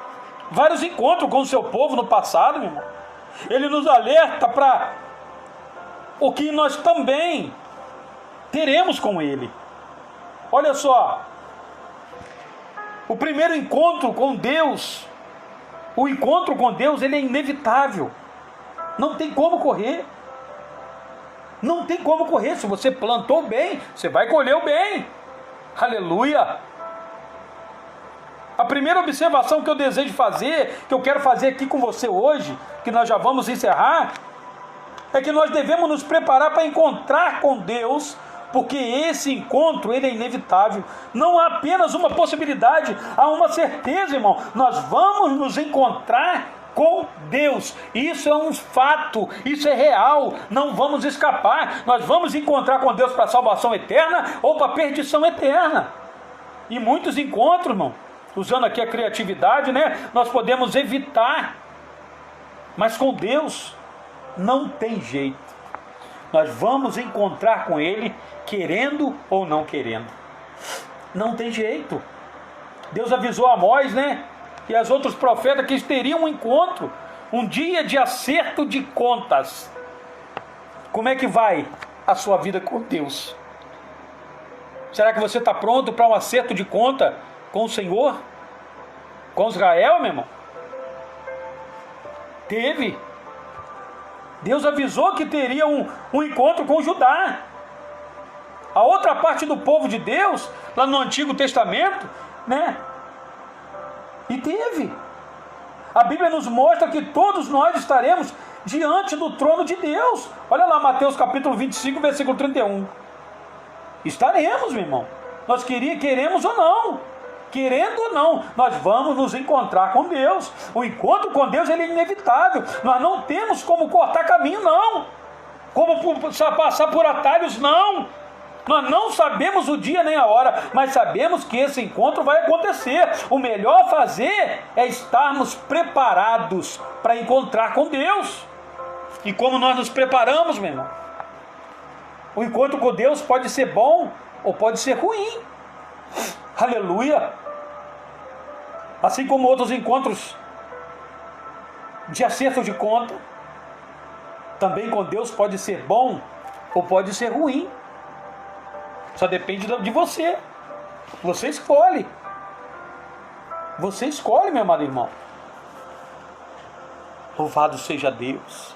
vários encontros com o seu povo no passado, meu irmão. Ele nos alerta para o que nós também teremos com ele. Olha só, o primeiro encontro com Deus, ele é inevitável. Não tem como correr. Não tem como correr. Se você plantou bem, você vai colher o bem. Aleluia! A primeira observação que eu desejo fazer, que eu quero fazer aqui com você hoje, que nós já vamos encerrar, é que nós devemos nos preparar para encontrar com Deus, porque esse encontro, ele é inevitável. Não há apenas uma possibilidade, há uma certeza, irmão. Nós vamos nos encontrar com Deus. Isso é um fato, isso é real, não vamos escapar. Nós vamos encontrar com Deus para salvação eterna ou para perdição eterna. E muitos encontros, irmão, usando aqui a criatividade, né, nós podemos evitar, mas com Deus não tem jeito. Nós vamos encontrar com Ele, querendo ou não querendo. Não tem jeito. Deus avisou a Amós, né, e as outros profetas, que eles teriam um encontro, um dia de acerto de contas. Como é que vai a sua vida com Deus? Será que você está pronto para um acerto de conta com o Senhor? Com Israel, meu irmão? Teve. Deus avisou que teria um encontro com Judá. A outra parte do povo de Deus, lá no Antigo Testamento, né? E teve. A Bíblia nos mostra que todos nós estaremos diante do trono de Deus. Olha lá, Mateus capítulo 25, versículo 31. Estaremos, meu irmão. Nós queremos ou não. Querendo ou não, nós vamos nos encontrar com Deus. O encontro com Deus, ele é inevitável. Nós não temos como cortar caminho, não. Como passar por atalhos, não. Nós não sabemos o dia nem a hora, mas sabemos que esse encontro vai acontecer. O melhor a fazer é estarmos preparados para encontrar com Deus. E como nós nos preparamos, meu irmão? O encontro com Deus pode ser bom ou pode ser ruim. Aleluia! Assim como outros encontros de acerto de conta, também com Deus pode ser bom ou pode ser ruim. Só depende de você. Você escolhe. Você escolhe, meu amado irmão. Louvado seja Deus.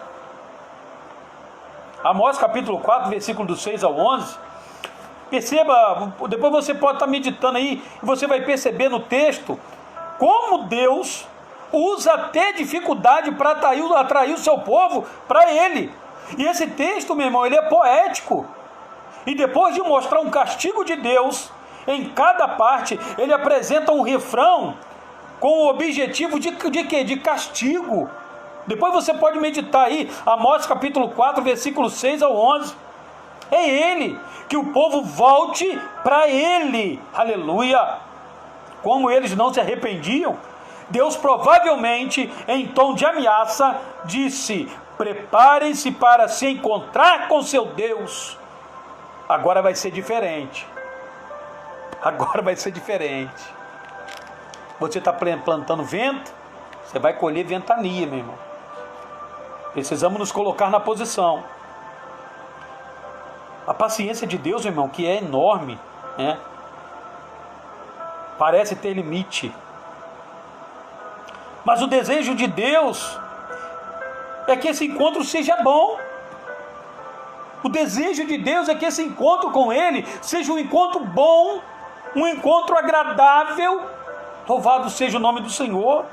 Amós capítulo 4, versículo do 6 ao 11. Perceba, depois você pode estar meditando aí, e você vai perceber no texto como Deus usa até dificuldade para atrair o seu povo para ele. E esse texto, meu irmão, ele é poético. E depois de mostrar um castigo de Deus em cada parte, ele apresenta um refrão com o objetivo de quê? De castigo. Depois você pode meditar aí, Amós capítulo 4, versículos 6 ao 11. É ele, que o povo volte para ele. Aleluia! Como eles não se arrependiam, Deus provavelmente, em tom de ameaça, disse: preparem-se para se encontrar com seu Deus. Agora vai ser diferente. Agora vai ser diferente. Você está plantando vento, você vai colher ventania, meu irmão. Precisamos nos colocar na posição. A paciência de Deus, meu irmão, que é enorme, né? Parece ter limite. Mas o desejo de Deus é que esse encontro seja bom. O desejo de Deus é que esse encontro com Ele seja um encontro bom, um encontro agradável. Louvado seja o nome do Senhor.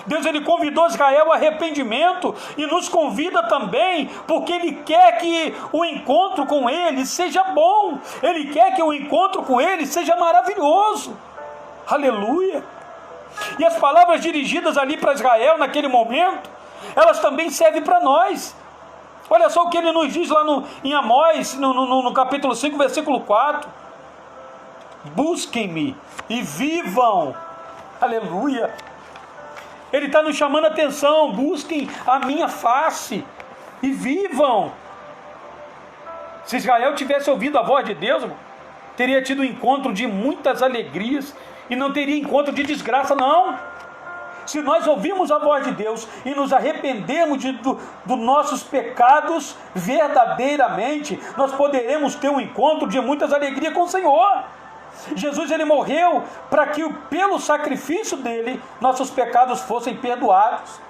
Deus, ele convidou Israel ao arrependimento e nos convida também, porque Ele quer que o encontro com Ele seja bom. Ele quer que o encontro com Ele seja maravilhoso. Aleluia! E as palavras dirigidas ali para Israel naquele momento, elas também servem para nós. Olha só o que ele nos diz lá em Amós, no capítulo 5, versículo 4. Busquem-me e vivam. Aleluia! Ele está nos chamando a atenção. Busquem a minha face e vivam. Se Israel tivesse ouvido a voz de Deus, teria tido um encontro de muitas alegrias e não teria encontro de desgraça, não. Se nós ouvirmos a voz de Deus e nos arrependermos dos nossos pecados verdadeiramente, nós poderemos ter um encontro de muitas alegrias com o Senhor. Jesus, ele morreu para que pelo sacrifício dele nossos pecados fossem perdoados.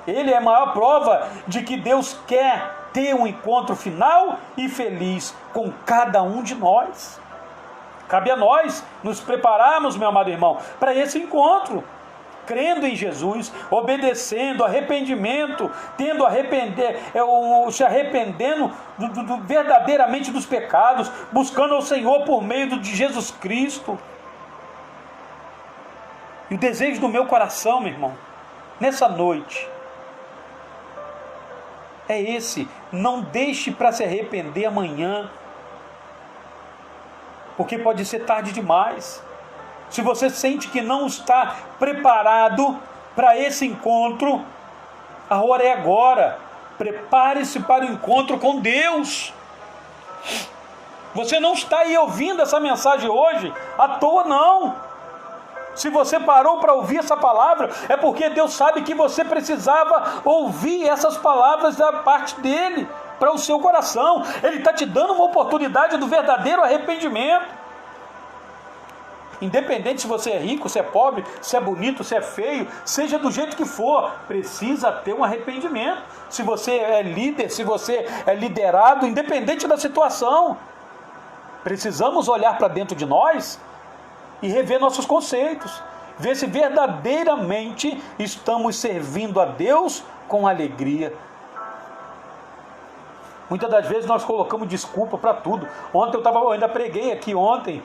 Ele é a maior prova de que Deus quer ter um encontro final e feliz com cada um de nós. Cabe a nós nos prepararmos, meu amado irmão, para esse encontro, crendo em Jesus, obedecendo, arrependimento, se arrependendo verdadeiramente dos pecados, buscando ao Senhor por meio de Jesus Cristo. E o desejo do meu coração, meu irmão, nessa noite, é esse: não deixe para se arrepender amanhã, porque pode ser tarde demais. Se você sente que não está preparado para esse encontro, a hora é agora. Prepare-se para o encontro com Deus. Você não está aí ouvindo essa mensagem hoje à toa, não. Se você parou para ouvir essa palavra, é porque Deus sabe que você precisava ouvir essas palavras da parte dEle, para o seu coração. Ele está te dando uma oportunidade do verdadeiro arrependimento. Independente se você é rico, se é pobre, se é bonito, se é feio, seja do jeito que for, precisa ter um arrependimento. Se você é líder, se você é liderado, independente da situação, precisamos olhar para dentro de nós e rever nossos conceitos, ver se verdadeiramente estamos servindo a Deus com alegria. Muitas das vezes nós colocamos desculpa para tudo. Ontem eu ainda preguei aqui ontem,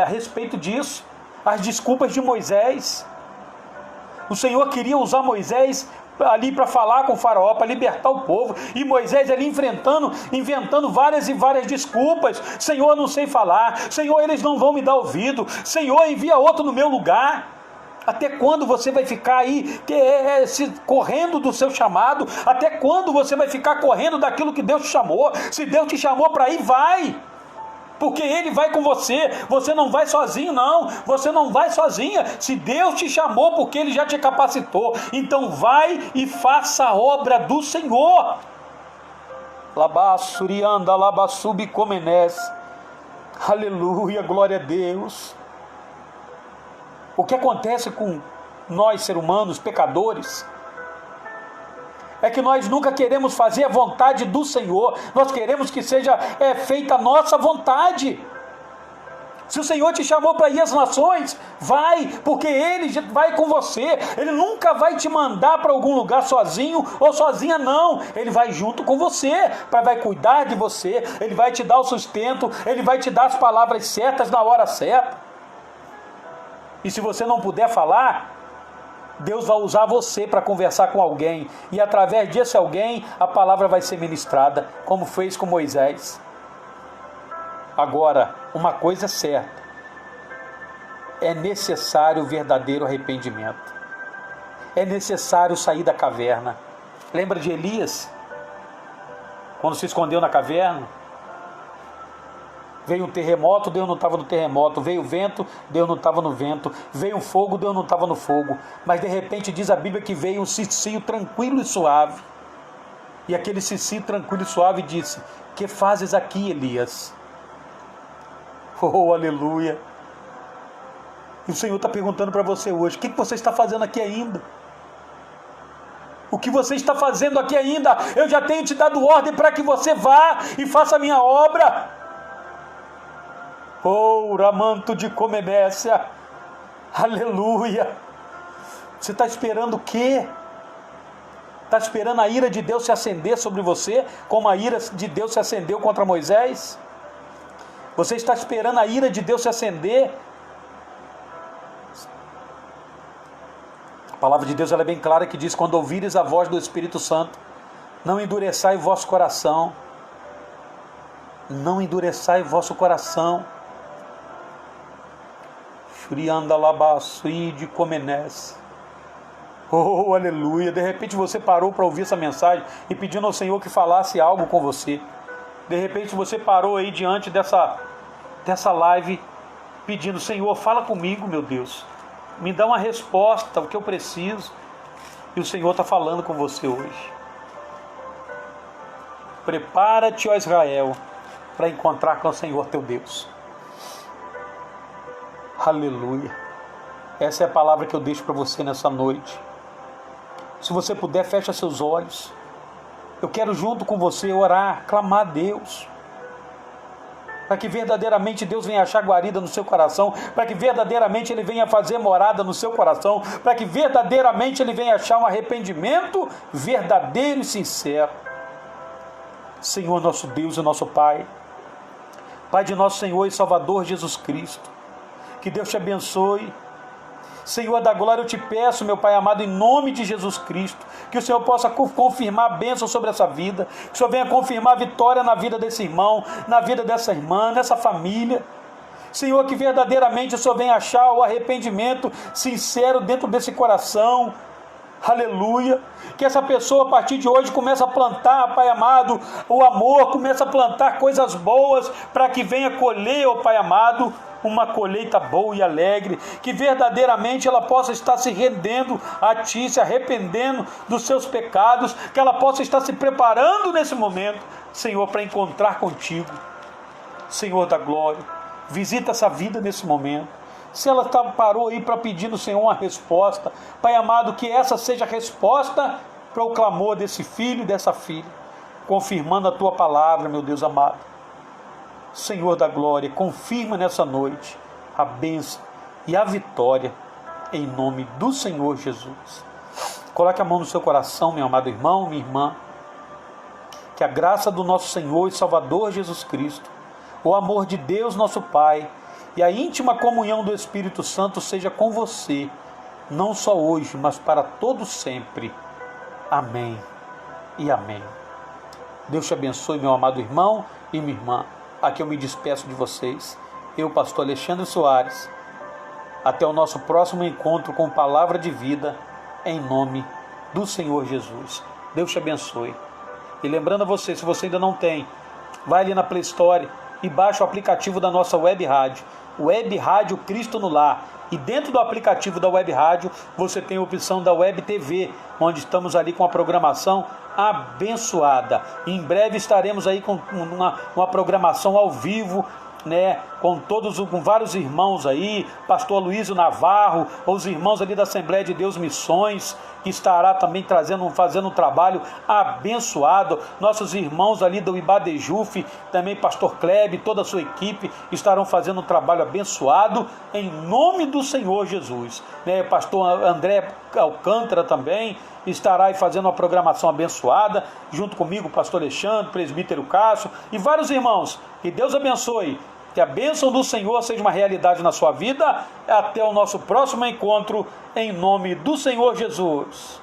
a respeito disso, as desculpas de Moisés. O Senhor queria usar Moisés ali para falar com o faraó, para libertar o povo, e Moisés ali inventando várias e várias desculpas. Senhor, não sei falar. Senhor, eles não vão me dar ouvido. Senhor, envia outro no meu lugar. Até quando você vai ficar aí correndo do seu chamado? Até quando você vai ficar correndo daquilo que Deus te chamou? Se Deus te chamou para ir, vai, porque Ele vai com você. Você não vai sozinho, não. Você não vai sozinha. Se Deus te chamou, porque Ele já te capacitou, então vai e faça a obra do Senhor. Labassurianda, labassubicomenés. Aleluia, glória a Deus. O que acontece com nós, seres humanos, pecadores, é que nós nunca queremos fazer a vontade do Senhor. Nós queremos que seja feita a nossa vontade. Se o Senhor te chamou para ir às nações, vai, porque Ele vai com você. Ele nunca vai te mandar para algum lugar sozinho ou sozinha, não. Ele vai junto com você, vai cuidar de você, Ele vai te dar o sustento, Ele vai te dar as palavras certas na hora certa. E se você não puder falar, Deus vai usar você para conversar com alguém, e através desse alguém, a palavra vai ser ministrada, como fez com Moisés. Agora, uma coisa é certa, é necessário o verdadeiro arrependimento, é necessário sair da caverna. Lembra de Elias? Quando se escondeu na caverna, veio um terremoto, Deus não estava no terremoto, veio o vento, Deus não estava no vento, veio um fogo, Deus não estava no fogo, mas de repente diz a Bíblia que veio um cicio tranquilo e suave, e aquele cicio tranquilo e suave disse: que fazes aqui, Elias? Oh, aleluia! E o Senhor está perguntando para você hoje: o que você está fazendo aqui ainda? O que você está fazendo aqui ainda? Eu já tenho te dado ordem para que você vá e faça a minha obra. Oh, ramanto de comemécia, aleluia! Você está esperando o quê? Está esperando a ira de Deus se acender sobre você, como a ira de Deus se acendeu contra Moisés? Você está esperando a ira de Deus se acender? A palavra de Deus ela é bem clara, que diz: quando ouvires a voz do Espírito Santo, não endureçai o vosso coração. Não endureçai o vosso coração. Shuriandalabaçui de comenes. Oh, aleluia! De repente você parou para ouvir essa mensagem e pedindo ao Senhor que falasse algo com você. De repente você parou aí diante dessa live pedindo: Senhor, fala comigo, meu Deus. Me dá uma resposta, o que eu preciso. E o Senhor está falando com você hoje. Prepara-te, ó Israel, para encontrar com o Senhor teu Deus. Aleluia. Essa é a palavra que eu deixo para você nessa noite. Se você puder, fecha seus olhos. Eu quero junto com você orar, clamar a Deus, para que verdadeiramente Deus venha achar guarida no seu coração, para que verdadeiramente Ele venha fazer morada no seu coração, para que verdadeiramente Ele venha achar um arrependimento verdadeiro e sincero. Senhor nosso Deus e nosso Pai, Pai de nosso Senhor e Salvador Jesus Cristo, que Deus te abençoe. Senhor da glória, eu te peço, meu Pai amado, em nome de Jesus Cristo, que o Senhor possa confirmar a bênção sobre essa vida, que o Senhor venha confirmar a vitória na vida desse irmão, na vida dessa irmã, nessa família. Senhor, que verdadeiramente o Senhor venha achar o arrependimento sincero dentro desse coração. Aleluia. Que essa pessoa a partir de hoje comece a plantar, Pai amado, o amor, comece a plantar coisas boas, para que venha colher, ó Pai amado, uma colheita boa e alegre, que verdadeiramente ela possa estar se rendendo a Ti, se arrependendo dos seus pecados, que ela possa estar se preparando nesse momento, Senhor, para encontrar contigo. Senhor da glória, visita essa vida nesse momento. Se ela parou aí para pedir no Senhor uma resposta, Pai amado, que essa seja a resposta para o clamor desse filho e dessa filha, confirmando a Tua palavra, meu Deus amado. Senhor da glória, confirma nessa noite a bênção e a vitória, em nome do Senhor Jesus. Coloque a mão no seu coração, meu amado irmão, minha irmã. Que a graça do nosso Senhor e Salvador Jesus Cristo, o amor de Deus nosso Pai e a íntima comunhão do Espírito Santo seja com você, não só hoje, mas para todo sempre. Amém e amém. Deus te abençoe, meu amado irmão e minha irmã. Aqui eu me despeço de vocês, eu, pastor Alexandre Soares. Até o nosso próximo encontro com palavra de vida, em nome do Senhor Jesus. Deus te abençoe. E lembrando a você, se você ainda não tem, vai ali na Play Store e baixa o aplicativo da nossa Web Rádio, Web Rádio Cristo no Lar. E dentro do aplicativo da Web Rádio, você tem a opção da Web TV, onde estamos ali com a programação abençoada. E em breve estaremos aí com uma programação ao vivo, né, com vários irmãos aí, pastor Luísio Navarro, os irmãos ali da Assembleia de Deus Missões, que estará também fazendo um trabalho abençoado. Nossos irmãos ali do Ibadejuf, também pastor Klebe, toda a sua equipe estarão fazendo um trabalho abençoado em nome do Senhor Jesus. Pastor André Alcântara também estará aí fazendo uma programação abençoada, junto comigo, pastor Alexandre, presbítero Cássio e vários irmãos. Que Deus abençoe. Que a bênção do Senhor seja uma realidade na sua vida. Até o nosso próximo encontro, em nome do Senhor Jesus.